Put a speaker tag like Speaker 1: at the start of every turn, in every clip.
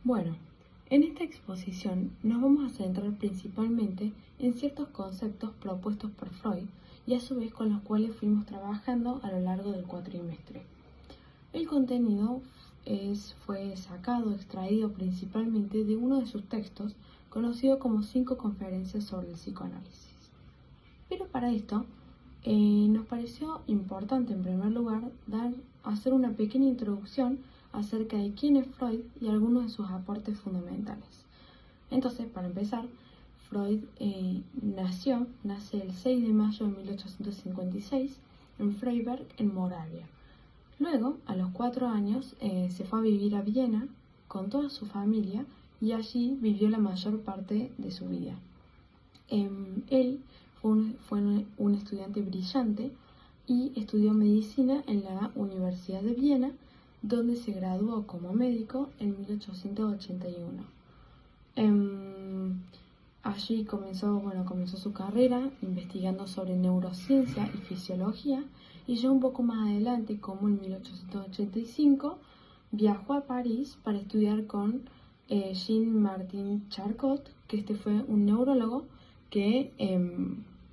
Speaker 1: Bueno, en esta exposición nos vamos a centrar principalmente en ciertos conceptos propuestos por Freud y a su vez con los cuales fuimos trabajando a lo largo del cuatrimestre. El contenido fue extraído principalmente de uno de sus textos, conocido como 5 conferencias sobre el psicoanálisis. Pero para esto nos pareció importante en primer lugar hacer una pequeña introducción acerca de quién es Freud y algunos de sus aportes fundamentales. Entonces, para empezar, Freud nace el 6 de mayo de 1856 en Freiberg, en Moravia. Luego, a los 4 años, se fue a vivir a Viena con toda su familia y allí vivió la mayor parte de su vida. Él fue un estudiante brillante y estudió medicina en la Universidad de Viena, donde se graduó como médico en 1881. Allí comenzó su carrera investigando sobre neurociencia y fisiología, y ya un poco más adelante, como en 1885, viajó a París para estudiar con Jean-Martin Charcot, que este fue un neurólogo que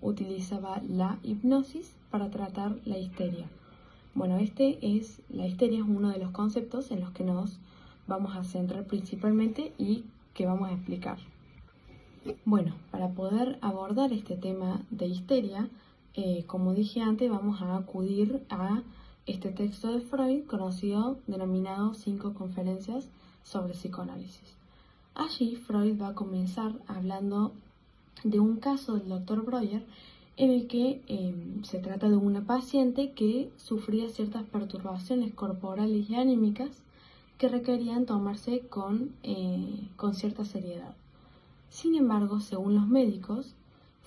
Speaker 1: utilizaba la hipnosis para tratar la histeria. Bueno, la histeria es uno de los conceptos en los que nos vamos a centrar principalmente y que vamos a explicar. Bueno, para poder abordar este tema de histeria, como dije antes, vamos a acudir a este texto de Freud, denominado 5 conferencias sobre psicoanálisis. Allí Freud va a comenzar hablando de un caso del Dr. Breuer, en el que se trata de una paciente que sufría ciertas perturbaciones corporales y anímicas que requerían tomarse con cierta seriedad. Sin embargo, según los médicos,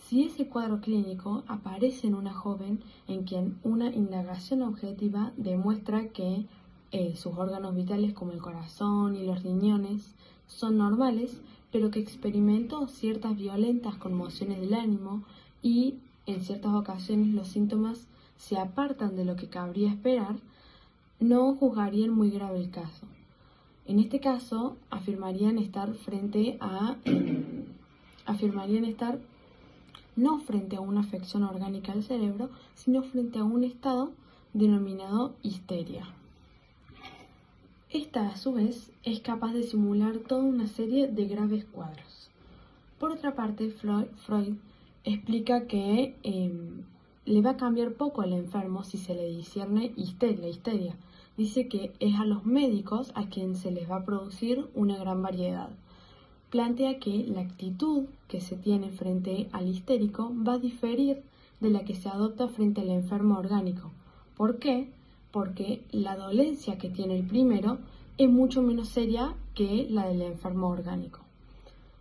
Speaker 1: si ese cuadro clínico aparece en una joven en quien una indagación objetiva demuestra que sus órganos vitales como el corazón y los riñones son normales, pero que experimentó ciertas violentas conmociones del ánimo y en ciertas ocasiones los síntomas se apartan de lo que cabría esperar, no juzgarían muy grave el caso. En este caso, afirmarían estar no frente a una afección orgánica del cerebro, sino frente a un estado denominado histeria. Esta, a su vez, es capaz de simular toda una serie de graves cuadros. Por otra parte, Freud explica que le va a cambiar poco al enfermo si se le discierne la histeria. Dice que es a los médicos a quien se les va a producir una gran variedad. Plantea que la actitud que se tiene frente al histérico va a diferir de la que se adopta frente al enfermo orgánico. ¿Por qué? Porque la dolencia que tiene el primero es mucho menos seria que la del enfermo orgánico.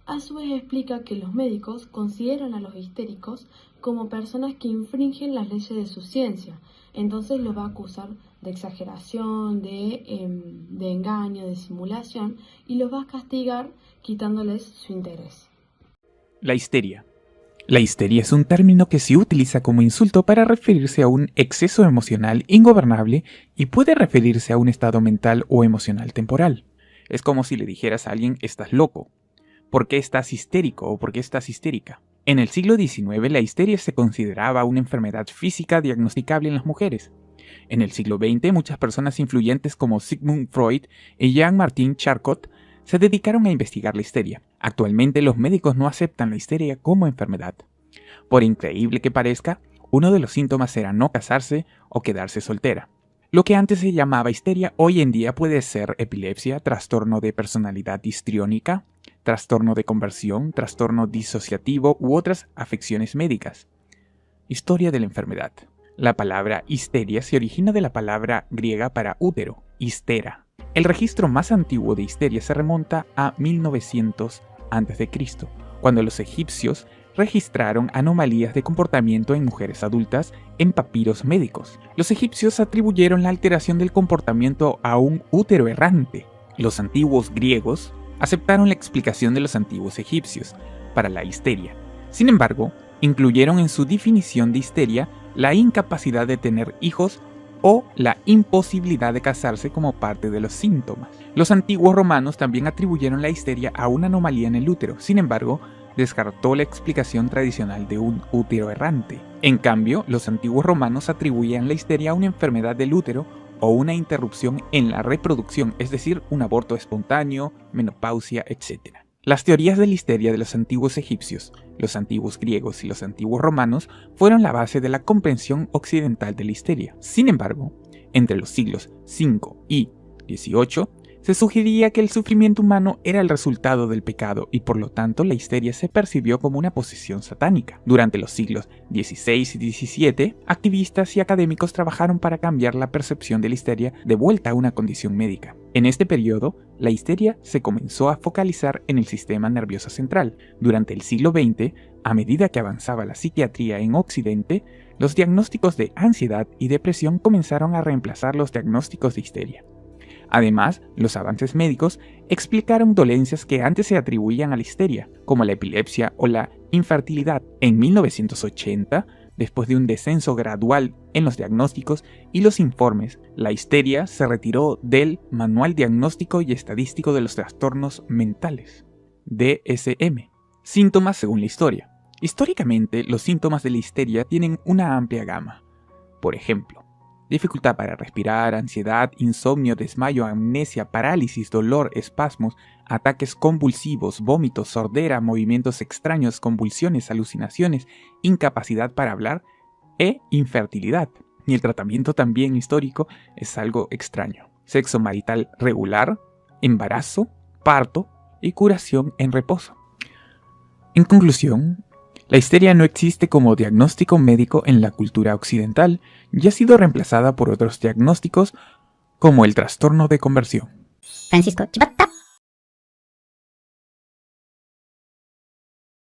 Speaker 1: A su vez explica que los médicos consideran a los histéricos como personas que infringen las leyes de su ciencia, entonces los va a acusar de exageración, de engaño, de simulación, y los va a castigar quitándoles su interés.
Speaker 2: La histeria. La histeria es un término que se utiliza como insulto para referirse a un exceso emocional ingobernable y puede referirse a un estado mental o emocional temporal. Es como si le dijeras a alguien estás loco. ¿Por qué estás histérico o por qué estás histérica? En el siglo XIX la histeria se consideraba una enfermedad física diagnosticable en las mujeres. En el siglo XX muchas personas influyentes como Sigmund Freud y Jean-Martin Charcot se dedicaron a investigar la histeria. Actualmente los médicos no aceptan la histeria como enfermedad. Por increíble que parezca, uno de los síntomas era no casarse o quedarse soltera. Lo que antes se llamaba histeria hoy en día puede ser epilepsia, trastorno de personalidad histriónica, trastorno de conversión, trastorno disociativo u otras afecciones médicas. Historia de la enfermedad. La palabra histeria se origina de la palabra griega para útero, histera. El registro más antiguo de histeria se remonta a 1900 a.C., cuando los egipcios registraron anomalías de comportamiento en mujeres adultas en papiros médicos. Los egipcios atribuyeron la alteración del comportamiento a un útero errante. Los antiguos griegos aceptaron la explicación de los antiguos egipcios para la histeria. Sin embargo, incluyeron en su definición de histeria la incapacidad de tener hijos o la imposibilidad de casarse como parte de los síntomas. Los antiguos romanos también atribuyeron la histeria a una anomalía en el útero, sin embargo, descartó la explicación tradicional de un útero errante. En cambio, los antiguos romanos atribuían la histeria a una enfermedad del útero o una interrupción en la reproducción, es decir, un aborto espontáneo, menopausia, etc. Las teorías de la histeria de los antiguos egipcios, los antiguos griegos y los antiguos romanos fueron la base de la comprensión occidental de la histeria. Sin embargo, entre los siglos V y XVIII, se sugería que el sufrimiento humano era el resultado del pecado y por lo tanto la histeria se percibió como una posesión satánica. Durante los siglos XVI y XVII, activistas y académicos trabajaron para cambiar la percepción de la histeria de vuelta a una condición médica. En este periodo, la histeria se comenzó a focalizar en el sistema nervioso central. Durante el siglo XX, a medida que avanzaba la psiquiatría en Occidente, los diagnósticos de ansiedad y depresión comenzaron a reemplazar los diagnósticos de histeria. Además, los avances médicos explicaron dolencias que antes se atribuían a la histeria, como la epilepsia o la infertilidad. En 1980, después de un descenso gradual en los diagnósticos y los informes, la histeria se retiró del Manual Diagnóstico y Estadístico de los Trastornos Mentales, DSM. Síntomas según la historia. Históricamente, los síntomas de la histeria tienen una amplia gama. Por ejemplo, dificultad para respirar, ansiedad, insomnio, desmayo, amnesia, parálisis, dolor, espasmos, ataques convulsivos, vómitos, sordera, movimientos extraños, convulsiones, alucinaciones, incapacidad para hablar e infertilidad. Y el tratamiento también histórico es algo extraño. Sexo marital regular, embarazo, parto y curación en reposo. En conclusión, la histeria no existe como diagnóstico médico en la cultura occidental y ha sido reemplazada por otros diagnósticos como el trastorno de conversión.
Speaker 3: Francisco Chivata.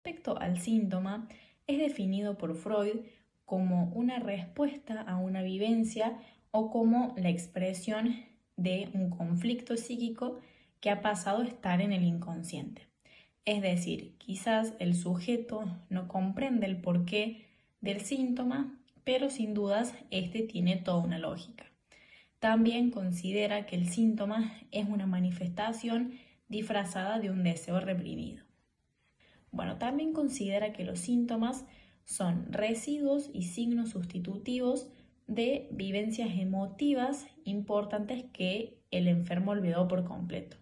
Speaker 4: Respecto al síntoma, es definido por Freud como una respuesta a una vivencia o como la expresión de un conflicto psíquico que ha pasado a estar en el inconsciente. Es decir, quizás el sujeto no comprende el porqué del síntoma, pero sin dudas este tiene toda una lógica. También considera que el síntoma es una manifestación disfrazada de un deseo reprimido. Bueno, también considera que los síntomas son residuos y signos sustitutivos de vivencias emotivas importantes que el enfermo olvidó por completo.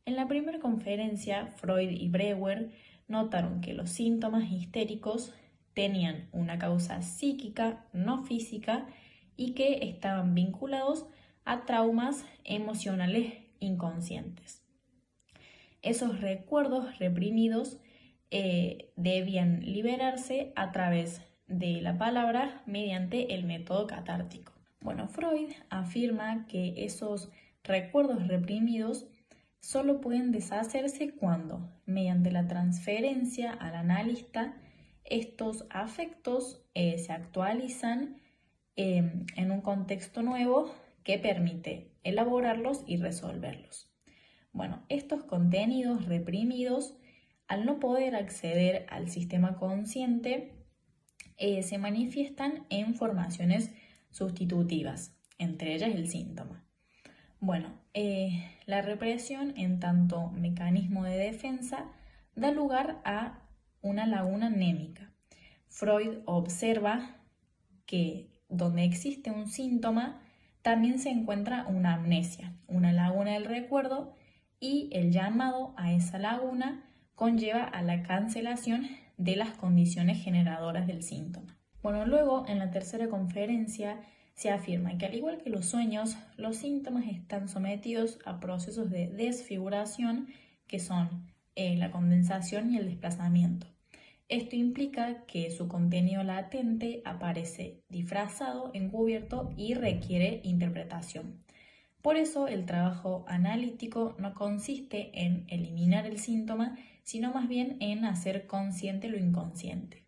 Speaker 4: En la primera conferencia, Freud y Breuer notaron que los síntomas histéricos tenían una causa psíquica, no física, y que estaban vinculados a traumas emocionales inconscientes. Esos recuerdos reprimidos debían liberarse a través de la palabra mediante el método catártico. Bueno, Freud afirma que esos recuerdos reprimidos solo pueden deshacerse cuando, mediante la transferencia al analista, estos afectos se actualizan en un contexto nuevo que permite elaborarlos y resolverlos. Bueno, estos contenidos reprimidos, al no poder acceder al sistema consciente, se manifiestan en formaciones sustitutivas, entre ellas el síntoma. Bueno, la represión en tanto mecanismo de defensa da lugar a una laguna anémica. Freud observa que donde existe un síntoma también se encuentra una amnesia, una laguna del recuerdo, y el llamado a esa laguna conlleva a la cancelación de las condiciones generadoras del síntoma. Bueno, luego en la tercera conferencia se afirma que al igual que los sueños, los síntomas están sometidos a procesos de desfiguración que son la condensación y el desplazamiento. Esto implica que su contenido latente aparece disfrazado, encubierto y requiere interpretación. Por eso el trabajo analítico no consiste en eliminar el síntoma, sino más bien en hacer consciente lo inconsciente.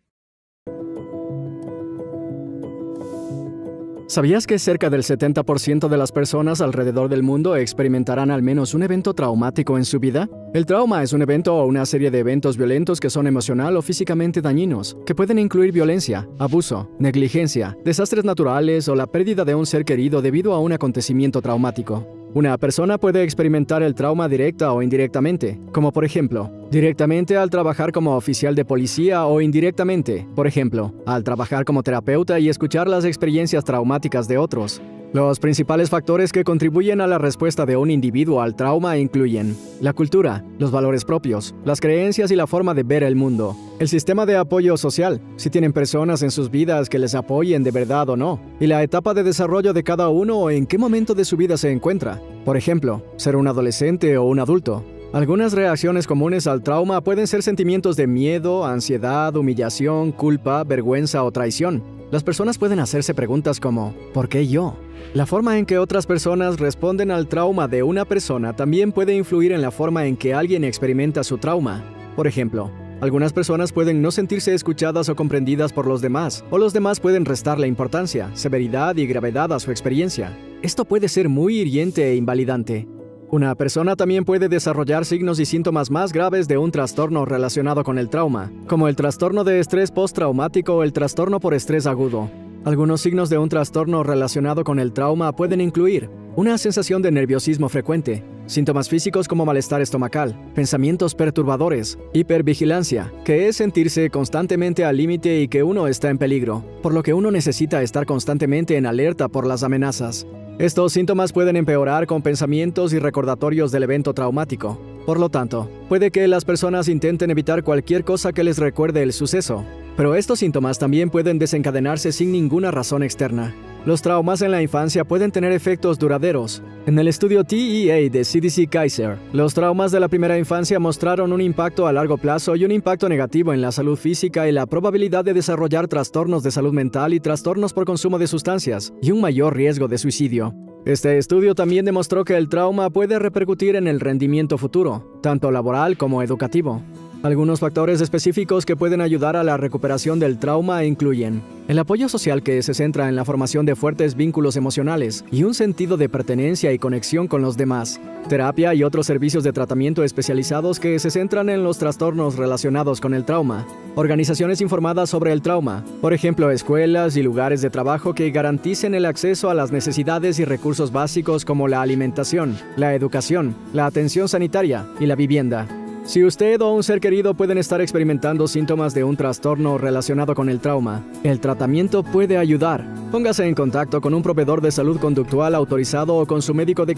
Speaker 3: ¿Sabías que cerca del 70% de las personas alrededor del mundo experimentarán al menos un evento traumático en su vida? El trauma es un evento o una serie de eventos violentos que son emocional o físicamente dañinos, que pueden incluir violencia, abuso, negligencia, desastres naturales o la pérdida de un ser querido debido a un acontecimiento traumático. Una persona puede experimentar el trauma directa o indirectamente, como por ejemplo, directamente al trabajar como oficial de policía o indirectamente, por ejemplo, al trabajar como terapeuta y escuchar las experiencias traumáticas de otros. Los principales factores que contribuyen a la respuesta de un individuo al trauma incluyen la cultura, los valores propios, las creencias y la forma de ver el mundo, el sistema de apoyo social, si tienen personas en sus vidas que les apoyen de verdad o no, y la etapa de desarrollo de cada uno o en qué momento de su vida se encuentra. Por ejemplo, ser un adolescente o un adulto. Algunas reacciones comunes al trauma pueden ser sentimientos de miedo, ansiedad, humillación, culpa, vergüenza o traición. Las personas pueden hacerse preguntas como ¿por qué yo? La forma en que otras personas responden al trauma de una persona también puede influir en la forma en que alguien experimenta su trauma. Por ejemplo, algunas personas pueden no sentirse escuchadas o comprendidas por los demás, o los demás pueden restarle importancia, severidad y gravedad a su experiencia. Esto puede ser muy hiriente e invalidante. Una persona también puede desarrollar signos y síntomas más graves de un trastorno relacionado con el trauma, como el trastorno de estrés postraumático o el trastorno por estrés agudo. Algunos signos de un trastorno relacionado con el trauma pueden incluir una sensación de nerviosismo frecuente, síntomas físicos como malestar estomacal, pensamientos perturbadores, hipervigilancia, que es sentirse constantemente al límite y que uno está en peligro, por lo que uno necesita estar constantemente en alerta por las amenazas. Estos síntomas pueden empeorar con pensamientos y recordatorios del evento traumático. Por lo tanto, puede que las personas intenten evitar cualquier cosa que les recuerde el suceso. Pero estos síntomas también pueden desencadenarse sin ninguna razón externa. Los traumas en la infancia pueden tener efectos duraderos. En el estudio TEA de CDC Kaiser, los traumas de la primera infancia mostraron un impacto a largo plazo y un impacto negativo en la salud física y la probabilidad de desarrollar trastornos de salud mental y trastornos por consumo de sustancias, y un mayor riesgo de suicidio. Este estudio también demostró que el trauma puede repercutir en el rendimiento futuro, tanto laboral como educativo. Algunos factores específicos que pueden ayudar a la recuperación del trauma incluyen el apoyo social que se centra en la formación de fuertes vínculos emocionales y un sentido de pertenencia y conexión con los demás, terapia y otros servicios de tratamiento especializados que se centran en los trastornos relacionados con el trauma, organizaciones informadas sobre el trauma, por ejemplo, escuelas y lugares de trabajo que garanticen el acceso a las necesidades y recursos básicos como la alimentación, la educación, la atención sanitaria y la vivienda. Si usted o un ser querido pueden estar experimentando síntomas de un trastorno relacionado con el trauma, el tratamiento puede ayudar. Póngase en contacto con un proveedor de salud conductual autorizado o con su médico de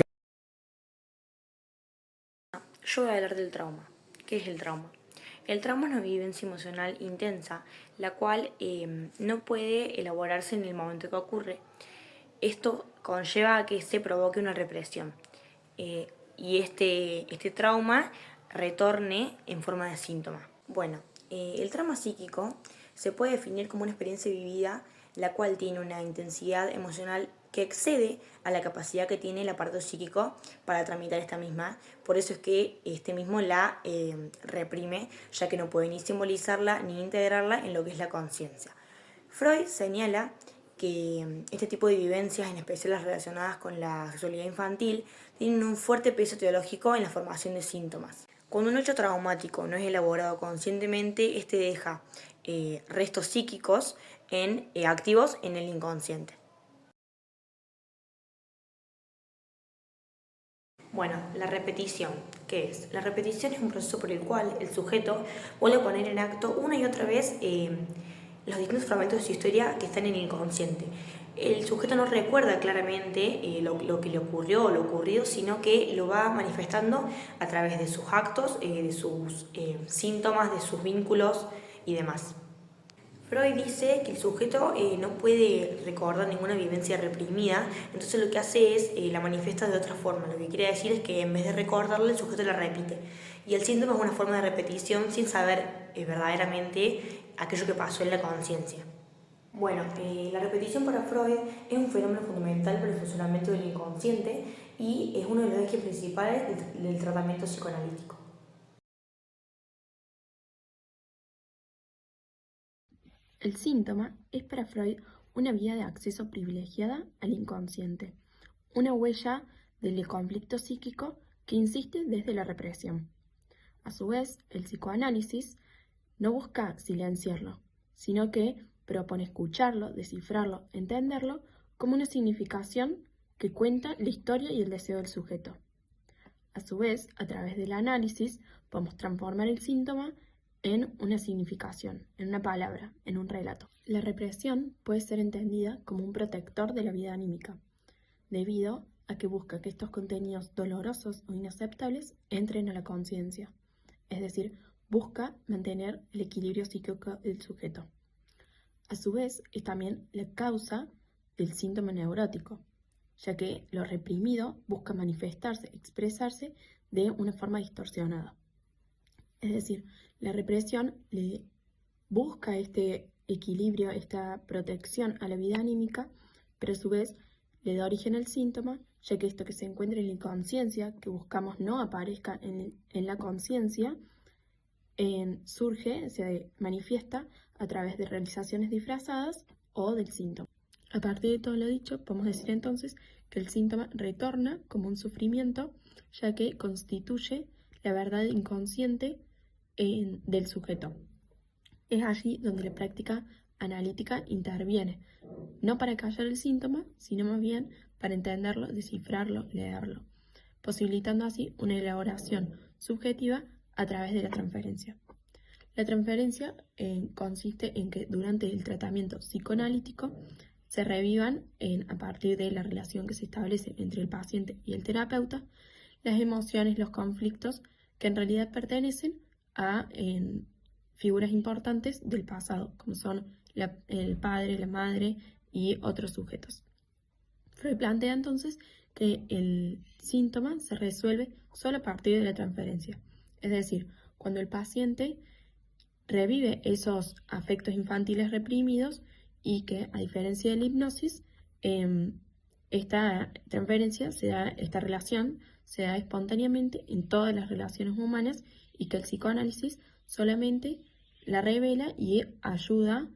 Speaker 5: Yo voy a hablar del trauma. ¿Qué es el trauma? El trauma es una vivencia emocional intensa, la cual no puede elaborarse en el momento que ocurre. Esto conlleva a que se provoque una represión y este trauma retorne en forma de síntoma. Bueno, el trauma psíquico se puede definir como una experiencia vivida la cual tiene una intensidad emocional que excede a la capacidad que tiene el aparato psíquico para tramitar esta misma. Por eso es que este mismo la reprime, ya que no puede ni simbolizarla ni integrarla en lo que es la conciencia. Freud señala que este tipo de vivencias, en especial las relacionadas con la sexualidad infantil, tienen un fuerte peso teológico en la formación de síntomas. Cuando un hecho traumático no es elaborado conscientemente, este deja restos psíquicos activos en el inconsciente. Bueno, la repetición. ¿Qué es? La repetición es un proceso por el cual el sujeto vuelve a poner en acto una y otra vez los distintos fragmentos de su historia que están en el inconsciente. El sujeto no recuerda claramente lo que le ocurrió o lo ocurrido, sino que lo va manifestando a través de sus actos, de sus síntomas, de sus vínculos y demás. Freud dice que el sujeto no puede recordar ninguna vivencia reprimida, entonces lo que hace es la manifiesta de otra forma. Lo que quiere decir es que en vez de recordarla, el sujeto la repite. Y el síntoma es una forma de repetición sin saber verdaderamente aquello que pasó en la conciencia. Bueno, la repetición para Freud es un fenómeno fundamental para el funcionamiento del inconsciente y es uno de los ejes principales del tratamiento psicoanalítico.
Speaker 1: El síntoma es para Freud una vía de acceso privilegiada al inconsciente, una huella del conflicto psíquico que insiste desde la represión. A su vez, el psicoanálisis no busca silenciarlo, sino que propone escucharlo, descifrarlo, entenderlo como una significación que cuenta la historia y el deseo del sujeto. A su vez, a través del análisis, podemos transformar el síntoma en una significación, en una palabra, en un relato. La represión puede ser entendida como un protector de la vida anímica, debido a que busca que estos contenidos dolorosos o inaceptables entren a la conciencia, es decir, busca mantener el equilibrio psíquico del sujeto. A su vez, es también la causa del síntoma neurótico, ya que lo reprimido busca manifestarse, expresarse de una forma distorsionada. Es decir, la represión le busca este equilibrio, esta protección a la vida anímica, pero a su vez le da origen al síntoma, ya que esto que se encuentra en la inconsciencia, que buscamos no aparezca en la conciencia, surge, se manifiesta a través de realizaciones disfrazadas o del síntoma. A partir de todo lo dicho, podemos decir entonces que el síntoma retorna como un sufrimiento, ya que constituye la verdad inconsciente del sujeto. Es allí donde la práctica analítica interviene, no para callar el síntoma, sino más bien para entenderlo, descifrarlo, leerlo, posibilitando así una elaboración subjetiva a través de la transferencia. La transferencia consiste en que durante el tratamiento psicoanalítico se revivan, a partir de la relación que se establece entre el paciente y el terapeuta, las emociones, los conflictos que en realidad pertenecen a figuras importantes del pasado, como son el padre, la madre y otros sujetos. Freud plantea entonces que el síntoma se resuelve solo a partir de la transferencia, es decir, cuando el paciente revive esos afectos infantiles reprimidos y que, a diferencia de la hipnosis, esta transferencia esta relación se da espontáneamente en todas las relaciones humanas y que el psicoanálisis solamente la revela y ayuda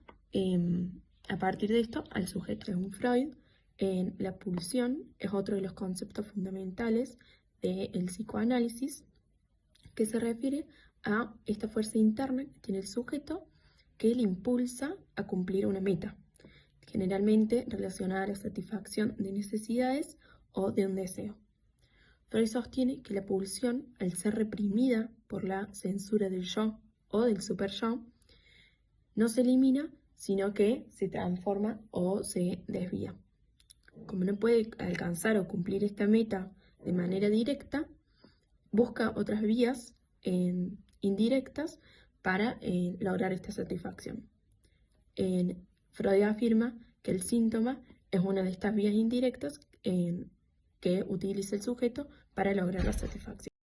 Speaker 1: a partir de esto al sujeto. Según Freud, la pulsión es otro de los conceptos fundamentales del psicoanálisis, que se refiere a esta fuerza interna que tiene el sujeto que le impulsa a cumplir una meta, generalmente relacionada a la satisfacción de necesidades o de un deseo. Freud sostiene que la pulsión, al ser reprimida por la censura del yo o del super yo, no se elimina, sino que se transforma o se desvía. Como no puede alcanzar o cumplir esta meta de manera directa, busca otras vías indirectas para lograr esta satisfacción. Freud afirma que el síntoma es una de estas vías indirectas que utiliza el sujeto para lograr la satisfacción.